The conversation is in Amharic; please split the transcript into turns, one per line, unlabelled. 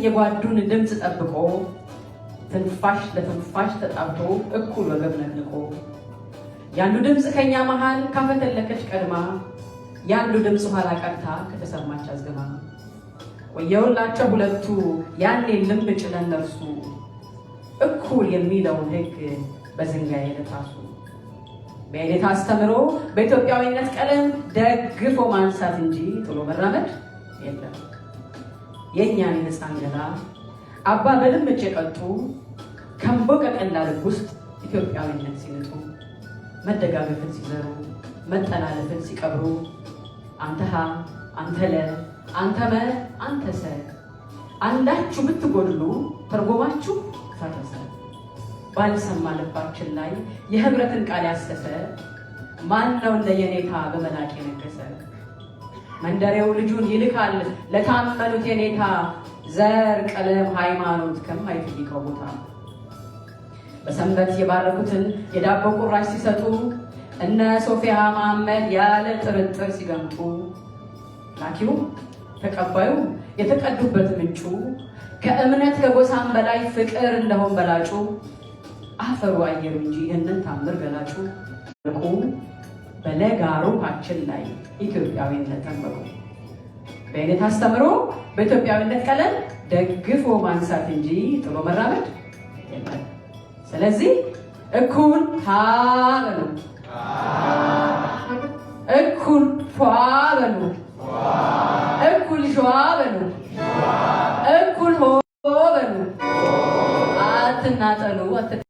የጓዱን ድምፅ ጠብቆ ትንፋሽ ለትንፋሽ ተጣብቶ እኩል ወገብ ነቅንቆ ያንዱ ድምፅ ከኛ መሃል ካፈተለከች ቀድማ ያንዱ ድምፅ ኋላ ቀርታ ከተሰማች አዝገማ ወየውላቸው ሁለቱ ያኔ ልምጭ ለነርሱ እኩል የሚለውን ሕግ በዝንጋይ ለታሱ በእኔታ አስተምሮ በኢትዮጵያዊነት ቀለም ደግፎ ማንሳት እንጂ ጥሎ መራመድ የለም። የኛን የነፃን ገላ አባ በልምጭ የቀጡ ከምቦ ቀቀላ ልብ ውስጥ ኢትዮጵያዊነት ሲንጡ መደጋገፍን ሲዘሩ መጠላለፍን ሲቀብሩ አንተሃ አንተለ አንተመ አንተሰ አንዳችሁ ብትጎድሉ ተርጎማችሁ ፈረሰ ባልሰማ ልባችን ላይ የህብረትን ቃል ያሰሰ ማን ነው እንደ የኔታ በመላክ የነገሰ? መንደሬው ልጁን ይልካል ለታመኑት የኔታ ዘር ቀለም ሃይማኖት ከማይጠይቀው ቦታ በሰንበት የባረኩትን የዳቦ ቁራሽ ሲሰጡ እነ ሶፊያ መሐመድ ያለ ጥርጥር ሲገምጡ ላኪው ተቀባዩ የተቀዱበት ምንጩ ከእምነት ከጎሳም በላይ ፍቅር እንደሆን በላጩ አፈሩ አየሩ እንጂ ይህንን ታምር ገላጩ ልቁ በለጋሮካችን ላይ ኢትዮጵያዊነት ተንበቁ በእኔታ አስተምሮ በኢትዮጵያዊነት ቀለም ደግፎ ማንሳት እንጂ ጥሎ መራመድ የለም። ስለዚህ እኩል ታበሉ እኩል ፏ በሉ እኩል ሸዋ በሉ እኩል ሆ በሉ አትናጠሉ